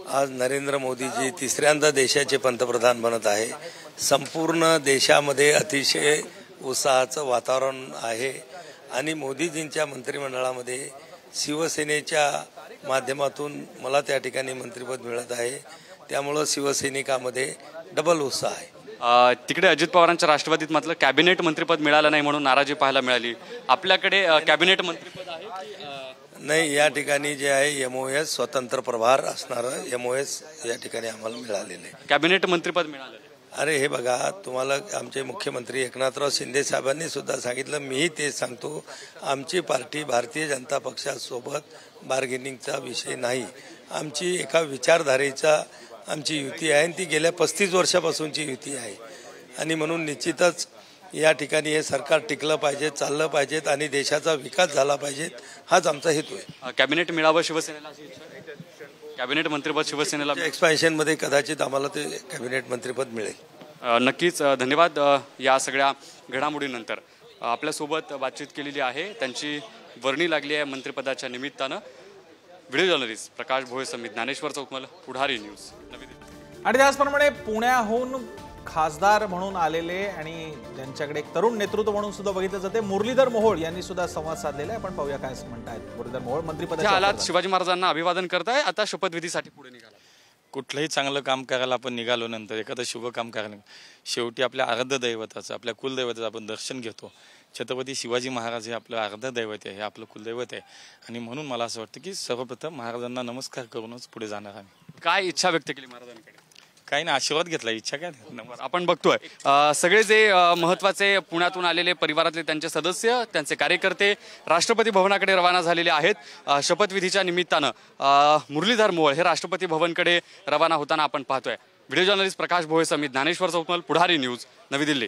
आज नरेंद्र मोदीजी तिसऱ्यांदा देशाचे पंतप्रधान बनत आहे। संपूर्ण देशामध्ये अतिशय उत्साहाचं वातावरण आहे आणि मोदीजींच्या मंत्रिमंडळामध्ये शिवसेनेच्या माध्यमातून मला त्या ठिकाणी मंत्रिपद मिळत आहे। त्यामुळे शिवसैनिकांमध्ये डबल उत्साह आहे। तिकडे अजित पवारांच्या राष्ट्रवादीत मात्र कॅबिनेट मंत्रिपद मिळालं नाही म्हणून नाराजी पाहायला मिळाली। आपल्याकडे कॅबिनेट मंत्रिपद आहे नाही, या ठिकाणी जे आहे MOS स्वतंत्र प्रभार असणारं MOS या ठिकाणी आम्हाला मिळालेलं आहे। कॅबिनेट मंत्रिपद मिळालं। अरे हे बघा, तुम्हाला आमचे मुख्यमंत्री एकनाथराव शिंदे साहेबांनी सुद्धा सांगितलं, मीही तेच सांगतो, आमची पार्टी भारतीय जनता पक्षासोबत बार्गेनिंगचा विषय नाही। आमची एका विचारधारेचा आमची युती आहे आणि ती गेल्या 35 वर्षापासूनची युती आहे आणि म्हणून निश्चितच या ठिकाणी हे सरकार टिकलं पाहिजे, चाललं पाहिजेत आणि देशाचा विकास झाला पाहिजे, हाच आमचा हेतू आहे। कॅबिनेट मिळावं शिवसेनेला, कॅबिनेट मंत्रिपद शिवसेनेला एक्सपान्शनमध्ये कदाचित आम्हाला ते कॅबिनेट मंत्रिपद मिळेल। नक्कीच धन्यवाद। या सगळ्या घडामोडीनंतर आपल्यासोबत बातचीत केलेली आहे, त्यांची वर्णी लागली आहे मंत्रिपदाच्या निमित्तानं। व्हिडिओ जर्नलिस्ट प्रकाश भोये समित, ज्ञानेश्वर चौकमल, पुढारी न्यूज, नवी दिल्ली। आणि त्याचप्रमाणे पुण्याहून खासदार म्हणून आलेले आणि ज्यांच्याकडे एक तरुण नेतृत्व म्हणून सुद्धा बघितलं जाते मुरलीधर मोहोळ यांनी सुद्धा संवाद साधलेला आहे। आपण पाहूया काय म्हणतायत मुरलीधर मोहोळ। मंत्रिपदाच्या आलात, शिवाजी महाराजांना अभिवादन करताय, आता शपथविधीसाठी पुढे निघाला। कुठलंही चांगलं काम करायला आपण निघालो, नंतर एखादं शुभ काम करायला शेवटी आपल्या आराध्य दैवताचं, आपल्या कुलदैवताचं आपण दर्शन घेतो। छत्रपती शिवाजी महाराज हे आपलं आराध्य दैवत आहे, हे आपलं कुलदैवत आहे आणि म्हणून मला असं वाटतं की सर्वप्रथम महाराजांना नमस्कार करूनच पुढे जाणार आम्ही। काय इच्छा व्यक्त केली महाराजांकडे? काही ना, आशीर्वाद घेतला, इच्छा काय। आपण बघतोय सगळे जे महत्वाचे पुण्यातून आलेले परिवारातले त्यांचे सदस्य, त्यांचे कार्यकर्ते राष्ट्रपती भवनाकडे रवाना झालेले आहेत। शपथविधीच्या निमित्तानं मुरलीधर मोहोळ हे राष्ट्रपती भवनकडे रवाना होताना आपण पाहतोय। व्हिडिओ जर्नलिस्ट प्रकाश भोये समित, ज्ञानेश्वर चौकमल, पुढारी न्यूज, नवी दिल्ली।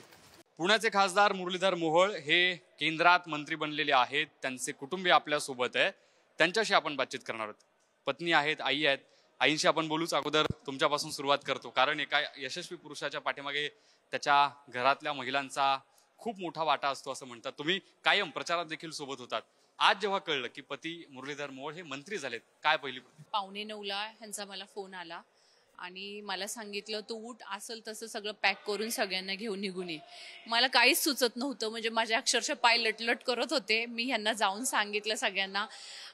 पुण्याचे खासदार मुरलीधर मोहोळ हे केंद्रात मंत्री बनलेले आहेत, त्यांचे कुटुंबीय आपल्यासोबत आहे, त्यांच्याशी आपण बातचीत करणार आहोत। पत्नी आहेत, आई आहेत, आईंशी आपण बोलूच अगोदर तुमच्यापासून सुरुवात करतो, कारण एका यशस्वी पुरुषाच्या पाठीमागे त्याच्या घरातल्या महिलांचा खूप मोठा वाटा असतो असं म्हणतात। तुम्ही कायम प्रचारात देखील सोबत होतात। आज जेव्हा कळलं की पती मुरलीधर मोहोळ हे मंत्री झालेत, काय पहिली? 8:45 ह्यांचा मला फोन आला आणि मला सांगितलं तू उठ, असेल तसं सगळं पॅक करून सगळ्यांना घेऊन निघून ये। मला काहीच सुचत नव्हतं, म्हणजे माझ्या अक्षरशः पाय लटलट करत होते। मी ह्यांना जाऊन सांगितलं सगळ्यांना,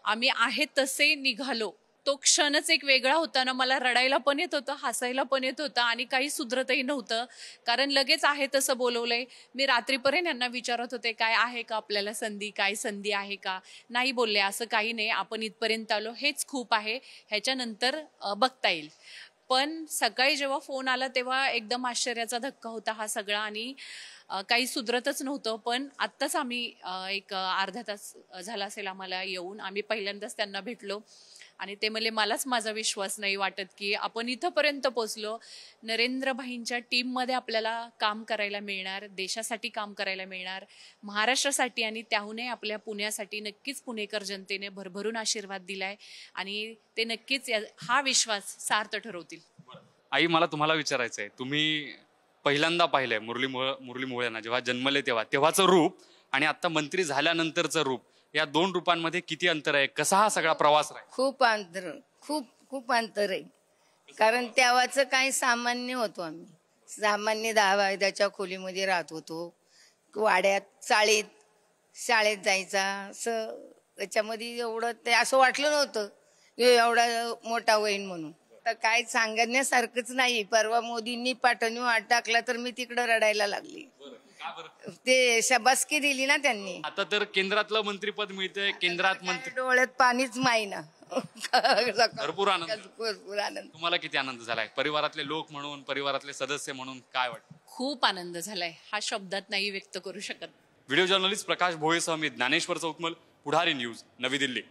आम्ही आहेत तसे निघालो। तो क्षणच एक वेगळा होता ना, मला रडायला पण येत होतं, हसायला पण येत होतं आणि काही सुधरतही नव्हतं, कारण लगेच आहे तसं बोलवलंय। मी रात्रीपर्यंत यांना विचारत होते काय आहे का आपल्याला संधी, काय संधी आहे का? नाही बोलले, असं काही नाही, आपण इथपर्यंत आलो हेच खूप आहे, ह्याच्यानंतर बघता येईल। पण सकाळी जेव्हा फोन आला तेव्हा एकदम आश्चर्याचा धक्का होता हा सगळा आणि काही सुधरतच नव्हतं। पण आत्ताच आम्ही एक अर्धा तास झाला असेल आम्हाला येऊन, आम्ही पहिल्यांदाच त्यांना भेटलो आणि ते म्हणले मलाच माझा विश्वास नाही वाटत की आपण इथंपर्यंत पोहोचलो। नरेंद्र भाईंच्या टीममध्ये आपल्याला काम करायला मिळणार, देशासाठी काम करायला मिळणार, महाराष्ट्रासाठी आणि त्याहूनही आपल्या पुण्यासाठी नक्कीच पुणेकर जनतेने भरभरून आशीर्वाद दिलाय आणि ते नक्कीच हा विश्वास सार्थ ठरवतील। आई, मला तुम्हाला विचारायचं आहे, तुम्ही पहिल्यांदा पाहिलंय मुरली मोहोळ यांना, जेव्हा जन्मले तेव्हाचं रूप आणि आता मंत्री झाल्यानंतरचं रूप, या दोन रूपांमध्ये किती अंतर आहे? कसा हा सगळा प्रवास आहे? खूप अंतर, खूप अंतर आहे, कारण तेव्हाचं काही सामान्य होतो, आम्ही सामान्य 10 वाजल्याच्या खोलीमध्ये राहत होतो, वाड्यात, शाळेत जायचा, असं त्याच्यामध्ये एवढं ते असं वाटलं नव्हतं एवढा मोठा होईन म्हणून। तर काय सांगण्यासारखंच नाही। परवा मोदींनी पाठवून वाट टाकला तर मी तिकडं रडायला लागली, ते शाबासकी दिली ना त्यांनी। आता तर केंद्रातलं मंत्रीपद मिळतंय, केंद्रात मंत्री, डोळ्यात पाणीच मायना, भरपूर आनंद। भरपूर आनंद। तुम्हाला किती आनंद झालाय? परिवारातले लोक म्हणून, परिवारातले सदस्य म्हणून काय वाटतं? खूप आनंद झालाय, हा शब्दात नाही व्यक्त करू शकत। व्हिडिओ जर्नलिस्ट प्रकाश भोये समित, ज्ञानेश्वर चौकमल, पुढारी न्यूज, नवी दिल्ली।